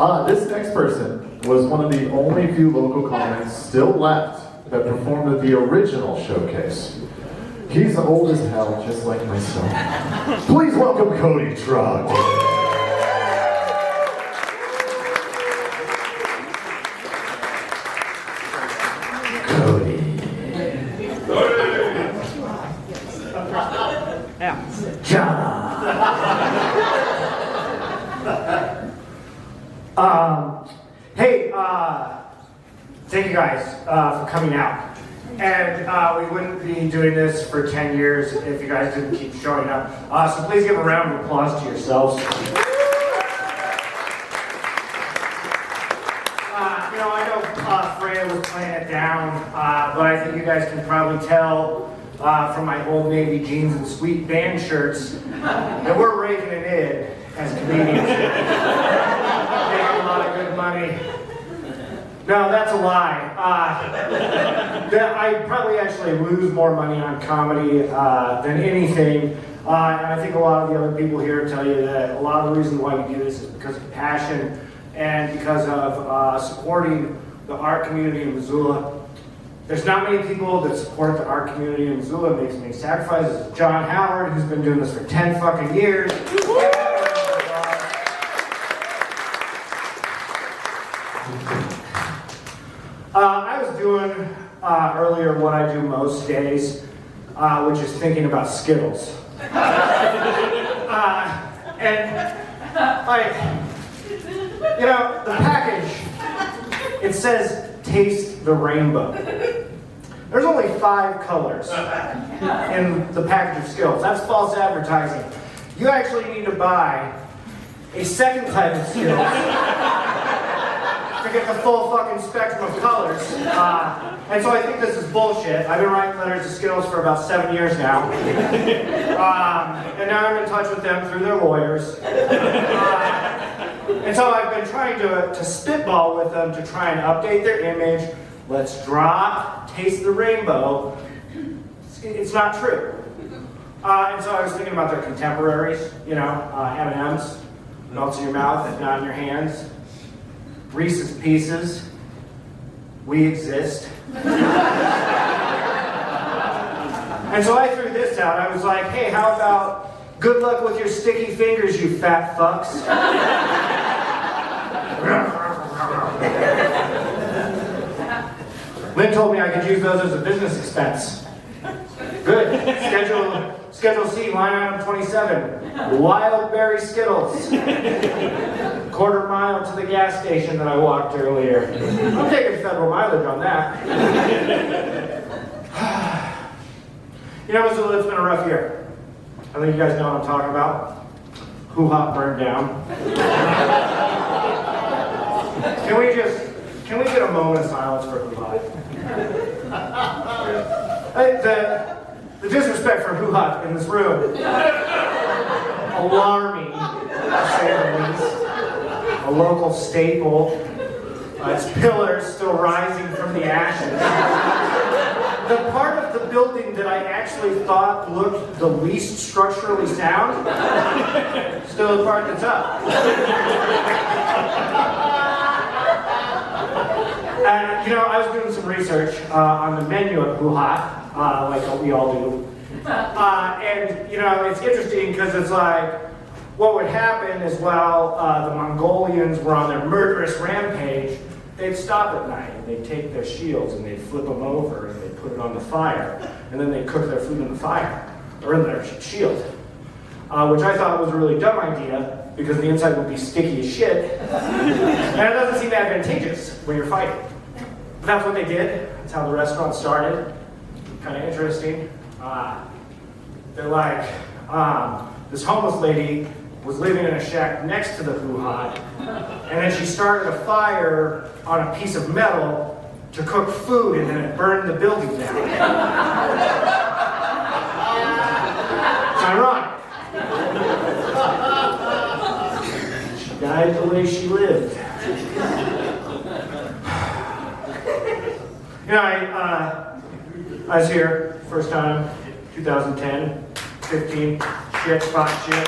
This next person was one of the only few local comics still left that performed at the original showcase. He's old as hell, just like myself. Please welcome Cody Trogdon. Cody. John. Hey, thank you guys for coming out. And we wouldn't be doing this for 10 years if you guys didn't keep showing up. So please give a round of applause to yourselves. I know Freya was playing it down, but I think you guys can probably tell from my Old Navy jeans and sweet band shirts that we're raking it in as comedians. Making a lot of good money. No, that's a lie. I probably actually lose more money on comedy than anything. And I think a lot of the other people here tell you that a lot of the reason why we do this is because of passion and because of supporting the art community in Missoula. There's not many people that support the art community in Missoula and makes many sacrifices. John Howard, who's been doing this for 10 fucking years. I was doing earlier what I do most days, which is thinking about Skittles. The package, it says taste the rainbow. There's only 5 colors in the package of Skittles. That's false advertising. You actually need to buy a second type of Skittles to get the full fucking spectrum of colors. And so I think this is bullshit. I've been writing letters to Skittles for about 7 years now. And now I'm in touch with them through their lawyers. And so I've been trying to spitball with them to try and update their image. Let's drop Taste the Rainbow. It's not true. And so I was thinking about their contemporaries, M&M's, melts in your mouth, not in your hands. Reese's Pieces, we exist. And so I threw this out. I was like, hey, how about good luck with your sticky fingers, you fat fucks? Lynn told me I could use those as a business expense. Good. Schedule C, line item 27. Wild berry Skittles. Quarter mile to the gas station that I walked earlier. I'm taking federal mileage on that. Missoula, it's been a rough year. I think you guys know what I'm talking about. Hoo-ha burned down. Can we get a moment of silence for Hoo-ha? The disrespect for Hoo-ha in this room, alarming, to say the least. A local staple, its pillars still rising from the ashes. The part of the building that I actually thought looked the least structurally sound, still the part that's up. I was doing some research on the menu at Hoo-ha, like we all do. It's interesting because it's like, what would happen is while the Mongolians were on their murderous rampage, they'd stop at night and they'd take their shields and they'd flip them over and they'd put it on the fire. And then they'd cook their food in the fire, or in their shield. Which I thought was a really dumb idea because the inside would be sticky as shit. And it doesn't seem advantageous when you're fighting. But that's what they did. That's how the restaurant started. Kind of interesting. They're like, this homeless lady was living in a shack next to the Hoo-ha, and then she started a fire on a piece of metal to cook food, and then it burned the building down. It's ironic. She died the way she lived. I was here first time, 2010, 15, shit, spot shit.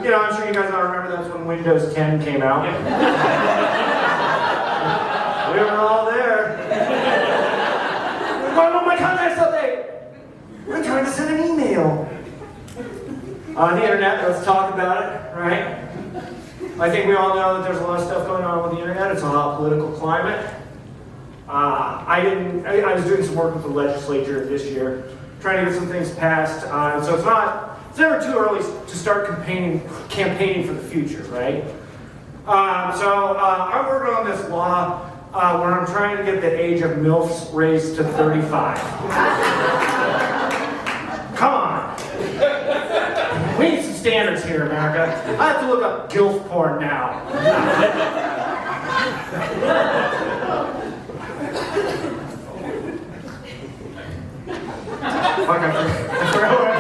You know, I'm sure you guys all remember that's when Windows 10 came out. We were all there. Oh my contacts update! We're trying to send an email. On the internet, let's talk about it, right? I think we all know that there's a lot of stuff going on with the internet. It's a hot political climate. I was doing some work with the legislature this year, trying to get some things passed. So it's never too early to start campaigning for the future, right? I'm working on this law where I'm trying to get the age of MILFs raised to 35. Come on. We need some standards here, America. I have to look up GILF porn now. Fuck, I forgot what I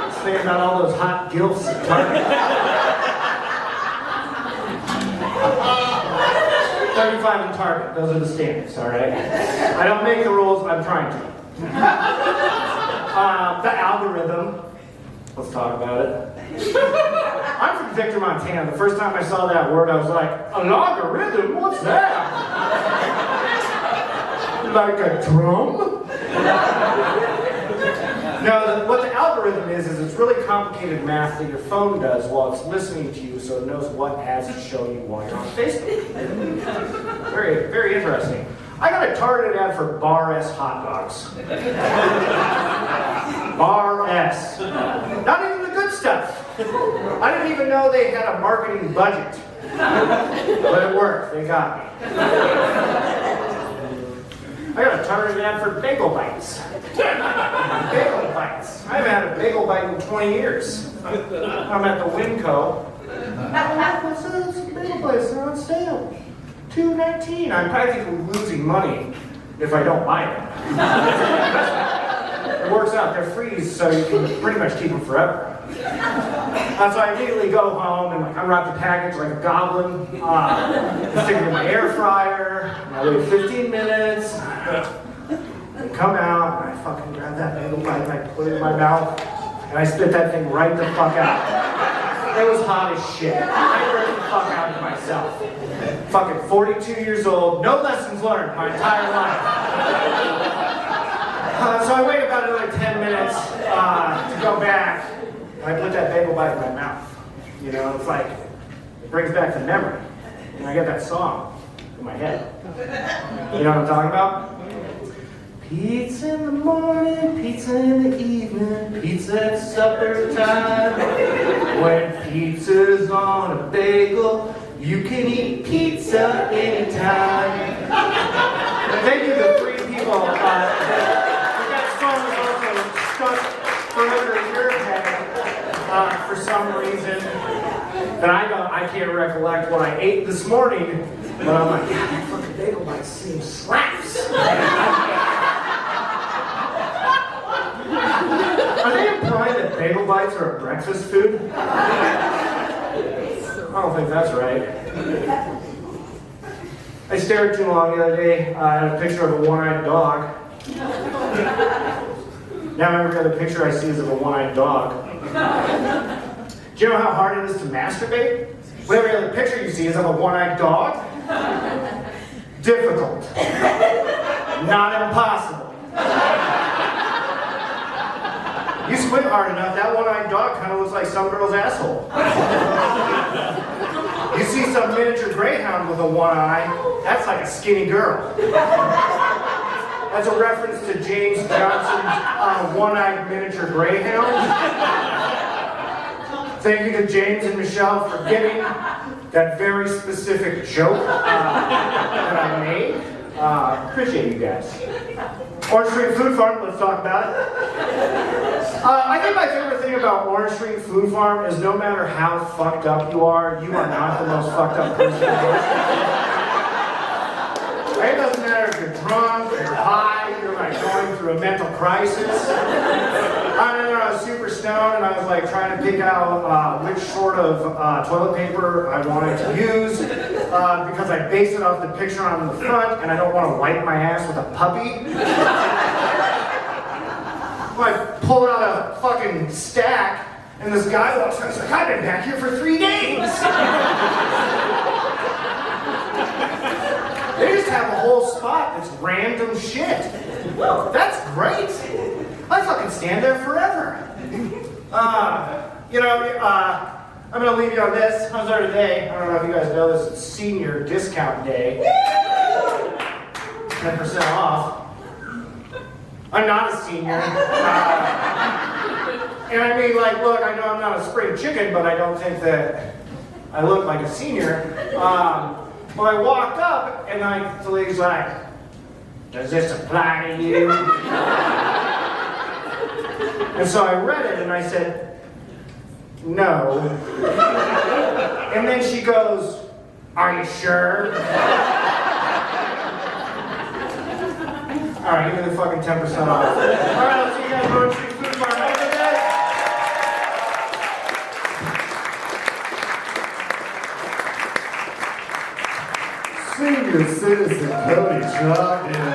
was thinking about all those hot GILFs at Target. 35 in Target, those are the standards, alright? I don't make the rules, I'm trying to. The algorithm, let's talk about it. I'm from Victor, Montana. The first time I saw that word, I was like, a logarithm? What's that? Like a drum? No, what the algorithm is it's really complicated math that your phone does while it's listening to you so it knows what ads to show you while you're on Facebook. Very, very interesting. I got a targeted ad for Bar S hot dogs. Bar S. Not even the good stuff. I didn't even know they had a marketing budget. But it worked. They got me. I got a targeted ad for Bagel Bites. Bagel Bites. I haven't had a bagel bite in 20 years. I'm at the Winco. What's the bagel bites? They're on sale. $2.19. I'm practically losing money if I don't buy them. It works out. They're free, so you can pretty much keep them forever. So I immediately go home and unwrap the package like a goblin, stick it in my air fryer, and I wait 15 minutes, and come out, and I fucking grab that bagel bite and I put it in my mouth, and I spit that thing right the fuck out. It was hot as shit. I ripped the fuck out of myself. Fucking 42 years old, no lessons learned my entire life. So I wait about another 10 minutes to go back. I put that bagel bite in my mouth. You know, it's like, it brings back the memory. And I get that song in my head. You know what I'm talking about? Pizza in the morning, pizza in the evening, pizza at supper time. When pizza's on a bagel, you can eat pizza anytime. Thank you to the three people. That song was also stuck forever in your head for some reason that I can't recollect what I ate this morning, but I'm like, yeah, that fucking bagel bite seems slaps. Are they implying that bagel bites are a breakfast food? I don't think that's right. I stared too long the other day at a picture of a one-eyed dog. Now every other picture I see is of a one-eyed dog. Do you know how hard it is to masturbate? When every other picture you see is of a one-eyed dog? Difficult. Not impossible. You squint hard enough, that one-eyed dog kind of looks like some girl's asshole. You see some miniature greyhound with a one eye, that's like a skinny girl. That's a reference to James Johnson's one-eyed miniature greyhound. Thank you to James and Michelle for getting that very specific joke that I made. Appreciate you guys. Orange Street Food Farm, let's talk about it. I think my favorite thing about Orange Street Food Farm is no matter how fucked up you are not the most fucked up person in the world. It doesn't matter if you're drunk, you're high, you're like going through a mental crisis. I was super stoned and I was like trying to pick out which sort of toilet paper I wanted to use because I based it off the picture on the front and I don't want to wipe my ass with a puppy. I pulled out a fucking stack And this guy walks around, he's like, I've been back here for 3 days. They just have a whole spot that's random shit. That's great. I fucking stand there forever. I'm gonna leave you on this. How's our today? I don't know if you guys know this, it's senior discount day. 10% off. I'm not a senior. And I mean, like, look, I know I'm not a spring chicken, but I don't think that I look like a senior. Well, I walked up, and the lady's like, does this apply to you? And so I read it, and I said, no. And then she goes, are you sure? All right, give me the fucking 10% off. All right, I'll see you guys on Street Food Bar. Have a good day. Senior citizen Cody Trogdon.